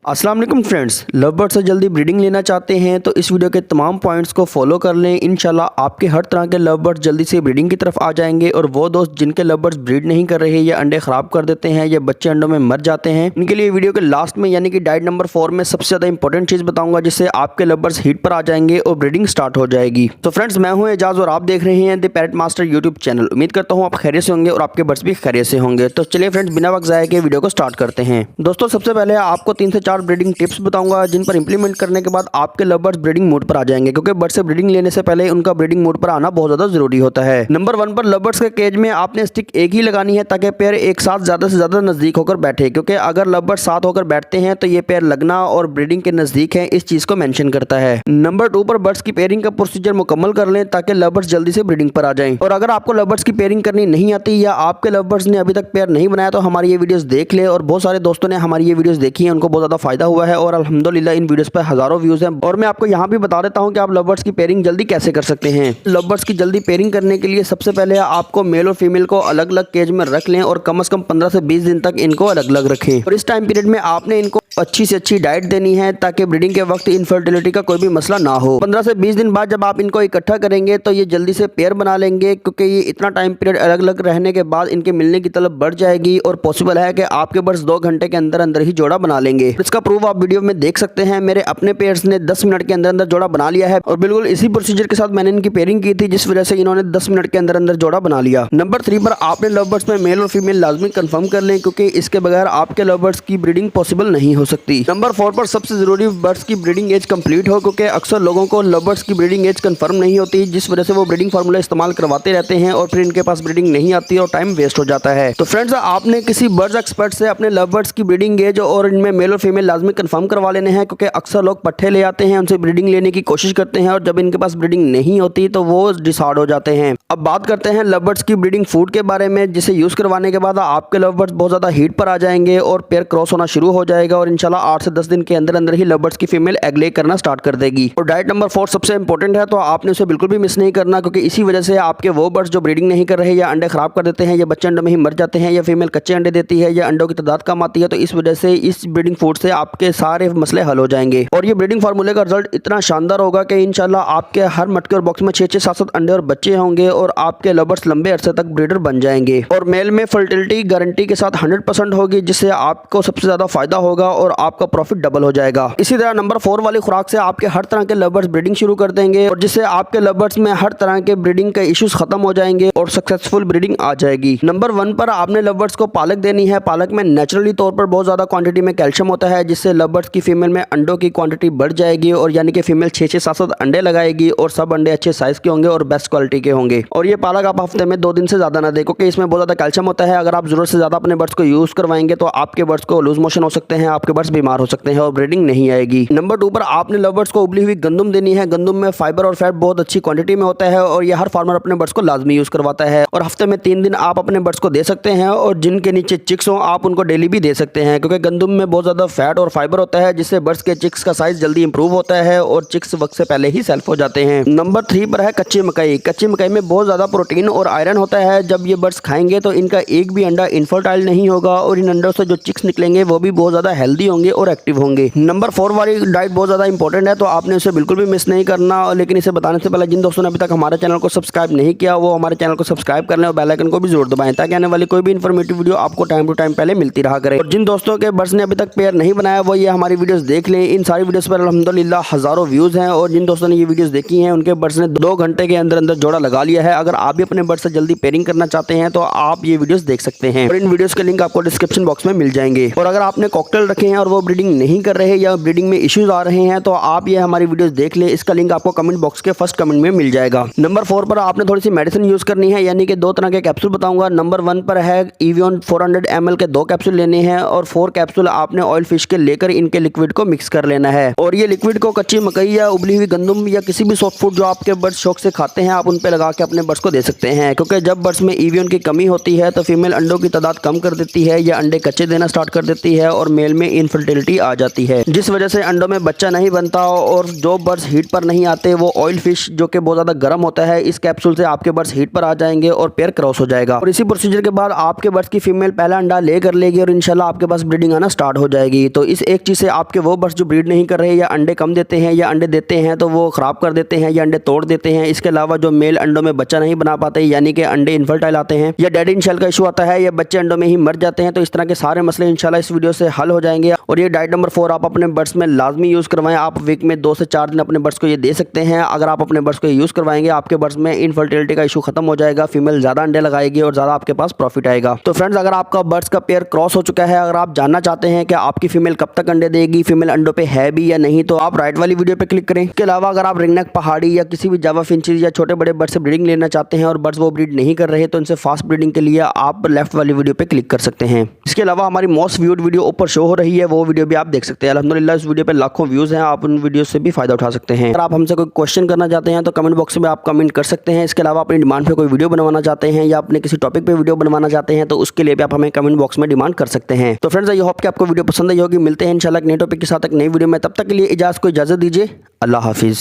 अस्सलाम वालेकुम friends, love bird से जल्दी ब्रीडिंग लेना चाहते हैं तो इस वीडियो के तमाम पॉइंट्स को फॉलो कर लें। इंशाल्लाह आपके हर तरह के लव बर्ड्स जल्दी से ब्रीडिंग की तरफ आ जाएंगे। और वो दोस्त जिनके लव बर्ड्स ब्रीड नहीं कर रहे या अंडे खराब कर देते हैं या बच्चे अंडों में मर जाते हैं, उनके लिए वीडियो के लास्ट में यानी कि डाइट नंबर 4 में सबसे ज़्यादा इंपॉर्टेंट चीज़ बताऊंगा जिससे आपके लव बर्ड्स हीट पर आ जाएंगे और ब्रीडिंग स्टार्ट हो जाएगी। तो फ्रेंड्स, मैं हूँ एजाज और आप देख रहे हैं the parrot master YouTube channel. उम्मीद करता हूँ आप खैरियत से होंगे और आपके बर्ड्स भी खैरियत से होंगे। तो चलिए फ्रेंड्स, बिना वक्त ज़ाया के वीडियो को स्टार्ट करते हैं। दोस्तों, सबसे पहले आपको 3 से 4 ब्रीडिंग टिप्स बताऊंगा जिन पर इंप्लीमेंट करने के बाद आपके लव बर्ड्स ब्रीडिंग मोड पर आ जाएंगे, क्योंकि बर्ड से ब्रीडिंग लेने से पहले उनका ब्रीडिंग मोड पर आना बहुत ज्यादा जरूरी होता है। नंबर 1 पर लव बर्ड्स के केज में आपने स्टिक एक ही लगानी है ताकि पेयर एक साथ ज्यादा से ज्यादा नजदीक होकर बैठे, क्योंकि अगर लव बर्ड्स साथ होकर बैठते हैं तो ये पेयर लगना और ब्रीडिंग के नजदीक है, इस चीज को मेंशन करता है। नंबर 2 पर बर्ड्स की पेयरिंग का प्रोसीजर मुकम्मल कर लें ताकि लव बर्ड्स जल्दी से ब्रीडिंग पर आ जाएं। और अगर आपको लव बर्ड्स की पेयरिंग करनी नहीं आती या आपके लव बर्ड्स ने अभी तक पेयर नहीं बनाया तो हमारी ये वीडियोस देख ले। और बहुत सारे दोस्तों ने हमारी ये वीडियोस देखी है, उनको बहुत ज्यादा फायदा हुआ है और अल्हम्दुलिल्लाह इन वीडियोस पर हजारों व्यूज हैं। और मैं आपको यहाँ भी बता देता हूँ कि आप लव बर्ड्स की पेयरिंग जल्दी कैसे कर सकते हैं। लव बर्ड्स की जल्दी पेयरिंग करने के लिए सबसे पहले आपको मेल और फीमेल को अलग अलग केज में रख लें और कम से कम 15 से 20 दिन तक इनको अलग अलग रखें। और इस टाइम पीरियड में आपने इनको अच्छी से अच्छी डाइट देनी है ताकि ब्रीडिंग के वक्त इनफर्टिलिटी का कोई भी मसला ना हो। 15 से 20 दिन बाद जब आप इनको इकट्ठा करेंगे तो ये जल्दी से पेयर बना लेंगे, क्योंकि ये इतना टाइम पीरियड अलग अलग रहने के बाद इनके मिलने की तलब बढ़ जाएगी और पॉसिबल है कि आपके बर्ड्स 2 घंटे के अंदर अंदर ही जोड़ा बना लेंगे। इसका प्रूफ आप वीडियो में देख सकते हैं। मेरे अपने पेयर्स ने 10 मिनट के अंदर अंदर जोड़ा बना लिया है और बिल्कुल इसी प्रोसीजर के साथ मैंने इनकी पेयरिंग की थी, जिस वजह से इन्होंने 10 मिनट के अंदर अंदर जोड़ा बना लिया। नंबर 3 पर आपने लव बर्ड्स में मेल और फीमेल लाजमी कंफर्म कर लें, क्योंकि इसके बगैर आपके लव बर्ड्स की ब्रीडिंग पॉसिबल नहीं हो सकती। नंबर 4 पर सबसे जरूरी बर्ड्स की ब्रीडिंग एज कंप्लीट हो, क्योंकि अक्सर लोगों को लव बर्ड्स की ब्रीडिंग एज कंफर्म नहीं होती, जिस वजह से वो ब्रीडिंग फार्मूला इस्तेमाल करवाते रहते हैं और फिर इनके पास ब्रीडिंग नहीं आती और टाइम वेस्ट हो जाता है। तो फ्रेंड्स, आपने किसी बर्ड्स एक्सपर्ट से अपने लव बर्ड्स की ब्रीडिंग एज और इनमें मेल और फीमेल लाजमी कंफर्म करवा लेने हैं, क्योंकि अक्सर लोग पट्ठे ले आते हैं, उनसे ब्रीडिंग लेने की कोशिश करते हैं और जब इनके पास ब्रीडिंग नहीं होती तो वो डिसऑर्ड हो जाते हैं। अब बात करते हैं लव बर्ड्स की ब्रीडिंग फूड के बारे में, जिसे यूज करवाने के बाद आपके लव बर्ड्स बहुत ज्यादा हीट पर आ जाएंगे और पेयर क्रॉस होना शुरू हो जाएगा और इंशाल्लाह 8 से 10 दिन के अंदर अंदर ही लव बर्ड्स की फीमेल एग ले करना स्टार्ट कर देगी। और डाइट नंबर 4 सबसे इंपॉर्टेंट है, तो आपने उसे बिल्कुल भी मिस नहीं करना, क्योंकि इसी वजह से आपके वो बर्ड्स जो ब्रीडिंग नहीं कर रहे या अंडे खराब कर देते हैं या बच्चे अंडों में ही मर जाते हैं या फीमेल कच्चे अंडे देती है या अंडों की तादाद कम आती है, तो इस वजह से इस ब्रीडिंग फूड से आपके सारे मसले हल हो जाएंगे। और ये ब्रीडिंग फार्मूले का रिजल्ट इतना शानदार होगा कि इंशाल्लाह आपके हर मटके और बॉक्स में 6-6, 7-7 अंडे और बच्चे होंगे और आपके लव बर्ड्स लंबे अरसे तक ब्रीडर बन जाएंगे। और मेल में फर्टिलिटी गारंटी के साथ 100% होगी, जिससे आपको सबसे ज्यादा फायदा होगा और आपका प्रॉफिट डबल हो जाएगा। इसी तरह नंबर 4 वाली खुराक से आपके हर तरह के लव बर्ड्स ब्रीडिंग शुरू कर देंगे और जिससे आपके लव बर्ड्स में हर तरह के ब्रीडिंग के इश्यूज खत्म हो जाएंगे और सक्सेसफुल ब्रीडिंग आ जाएगी। नंबर 1 पर आपने लव बर्ड्स को पालक देनी है। पालक में नेचुरली तौर पर बहुत ज्यादा क्वांटिटी में कैल्शियम होता है, जिससे लव बर्ड्स की फीमेल में अंडों की क्वांटिटी बढ़ जाएगी और यानी कि फीमेल 6-6, 7-7 अंडे लगाएगी और सब अंडे अच्छे साइज के होंगे और बेस्ट क्वालिटी के होंगे। और ये पालक आप हफ्ते में 2 दिन से ज्यादा ना दें, क्योंकि इसमें बहुत ज्यादा कैल्शियम होता है। अगर आप जरूरत से ज्यादा अपने बर्ड्स को यूज करवाएंगे तो आपके बर्ड्स को लूज मोशन हो सकते हैं, आपके बर्ड्स बीमार हो सकते हैं और ब्रीडिंग नहीं आएगी। नंबर 2 पर आपने लव बर्ड्स को उबली हुई गंदम देनी है। गंदम में फाइबर और फैट बहुत अच्छी क्वांटिटी में होता है और ये हर फार्मर अपने बर्ड्स को लाजमी यूज करवाता है। और हफ्ते में 3 दिन आप अपने बर्ड्स को दे सकते हैं और जिनके नीचे चिक्स हो आप उनको डेली भी दे सकते हैं, क्योंकि गंदम में बहुत ज्यादा फैट और फाइबर होता है, जिससे बर्ड्स के चिक्स का साइज जल्दी इंप्रूव होता है और चिक्स वक्त से पहले ही सेल्फ हो जाते हैं। नंबर 3 पर है कच्ची मकई। कच्ची मकई में बहुत ज्यादा प्रोटीन और आयरन होता है। जब ये बर्ड्स खाएंगे तो इनका एक भी अंडा इनफर्टाइल नहीं होगा और इन अंडों से जो चिक्स निकलेंगे वो भी बहुत ज्यादा हेल्दी होंगे और एक्टिव होंगे। नंबर 4 वाली डाइट बहुत ज्यादा इंपॉर्टेंट है, तो आपने उसे बिल्कुल भी मिस नहीं करना। लेकिन इसे बताने से पहले जिन दोस्तों ने अभी तक हमारे चैनल को सब्सक्राइब नहीं किया वो हमारे चैनल को सब्सक्राइब कर लें और बेल आइकन को भी जरूर दबाएं, ताकि आने वाली कोई भी इन्फॉर्मेटिव वीडियो आपको टाइम टू टाइम पहले मिलती रहा करे। और जिन दोस्तों के बर्ड्स ने अभी तक पेयर नहीं बनाया वो ये हमारी वीडियोस देख लें। इन सारी वीडियोस पर अल्हम्दुलिल्लाह हजारों व्यूज हैं और जिन दोस्तों ने ये वीडियोस देखी हैं उनके बर्ड्स ने 2 घंटे के अंदर अंदर जोड़ा लगा लिया है। अगर आप भी अपने बर्ड्स से जल्दी पेयरिंग करना चाहते हैं तो आप ये वीडियोस देख सकते हैं और इन वीडियोस के लिंक आपको डिस्क्रिप्शन बॉक्स में मिल जाएंगे। और अगर आपने कॉकटेल रखे हैं और वो ब्रीडिंग नहीं कर रहे या ब्रीडिंग में इश्यूज आ रहे हैं तो आप ये हमारी वीडियोस देख लें। इसका लिंक आपको कमेंट बॉक्स के फर्स्ट कमेंट में मिल जाएगा। नंबर 4 पर आपने थोड़ी सी मेडिसिन यूज करनी है, यानी कि 2 तरह के कैप्सूल बताऊंगा। नंबर 1 पर है एवियन 400 ml के 2 कैप्सूल लेने हैं और 4 कैप्सूल आपने ऑयल फिश के लेकर इनके लिक्विड को मिक्स कर लेना है। और ये लिक्विड को कच्ची मकई या उबली हुई गंदम या किसी भी सॉफ्ट फूड जो आपके बर्ड्स शौक से खाते हैं आप उन पे लगा के अपने बर्ड्स को दे सकते हैं, क्योंकि जब बर्ड्स में एवियन की कमी होती है तो फीमेल अंडों की तादाद कम कर देती है या अंडे कच्चे देना स्टार्ट कर देती है और मेल में इनफर्टिलिटी आ जाती है, जिस वजह से अंडों में बच्चा नहीं बनता और जो बर्ड्स हीट पर नहीं आते वो ऑयल फिश जो कि बहुत ज्यादा गर्म होता है, इस कैप्सूल से आपके बर्ड्स हीट पर आ जाएंगे और पेयर क्रॉस हो जाएगा। और इसी प्रोसीजर के बाद आपके बर्ड्स की फीमेल पहला अंडा ले कर लेगी और इंशाल्लाह आपके पास ब्रीडिंग आना स्टार्ट हो जाएगी। तो इस एक चीज से आपके वो बर्ड्स जो ब्रीड नहीं कर रहे या अंडे कम देते हैं या अंडे देते हैं तो वो खराब कर देते हैं या अंडे तोड़ देते हैं, इसके अलावा जो मेल अंडों में बच्चा नहीं बना पाते यानी कि अंडे इनफर्टाइल आते हैं या डेड इन शेल का इशू आता है या बच्चे अंडों में ही मर जाते हैं, तो इस तरह के सारे मसले इंशाल्लाह इस वीडियो से हल हो जाएंगे। और ये डाइट नंबर 4 आप अपने बर्ड्स में लाजमी यूज करवाएं। आप वीक में 2 से 4 दिन अपने बर्ड्स को ये दे सकते हैं। अगर आप अपने बर्ड्स को यूज करवाएंगे आपके बर्ड्स में इनफर्टिलिटी का इशू खत्म हो जाएगा, फीमेल ज्यादा अंडे लगाएगी और ज्यादा आपके पास प्रॉफिट आएगा। तो फ्रेंड्स, अगर आपका बर्ड्स का पेयर क्रॉस हो चुका है, अगर आप जानना चाहते हैं कि आपकी फीमेल कब तक अंडे देगी, फीमेल अंडों पे है भी या नहीं, तो आप राइट वाली वीडियो पे क्लिक करें। इसके अलावा अगर आप रिंगनेक पहाड़ी या किसी भी जावा फिंचेस या छोटे बड़े बर्ड से ब्रीडिंग लेना चाहते हैं और बर्ड्स वो ब्रीड नहीं कर रहे तो इनसे फास्ट ब्रीडिंग के लिए आप लेफ्ट वाली वीडियो पे क्लिक कर सकते हैं। इसके अलावा हमारी मोस्ट व्यूड वीडियो ऊपर शो हो रही है, वो वीडियो भी आप देख सकते हैं। अल्हम्दुलिल्लाह इस वीडियो पे लाखों व्यूज हैं, आप उन वीडियो से भी फायदा उठा सकते हैं। अगर आप हमसे कोई क्वेश्चन करना चाहते हैं तो कमेंट बॉक्स में आप कमेंट कर सकते हैं। इसके अलावा अपनी डिमांड पे कोई वीडियो बनवाना चाहते हैं या अपने किसी टॉपिक पे वीडियो बनवाना चाहते हैं तो उसके लिए भी आप हमें कमेंट बॉक्स में डिमांड कर सकते हैं। तो फ्रेंड्स, आई होप कि आपको वीडियो पसंद आई होगी। मिलते हैं इंशाल्लाह एक नए टॉपिक के साथ एक नई वीडियो में, तब तक के लिए इजाजत दीजिए। अल्लाह हाफिज।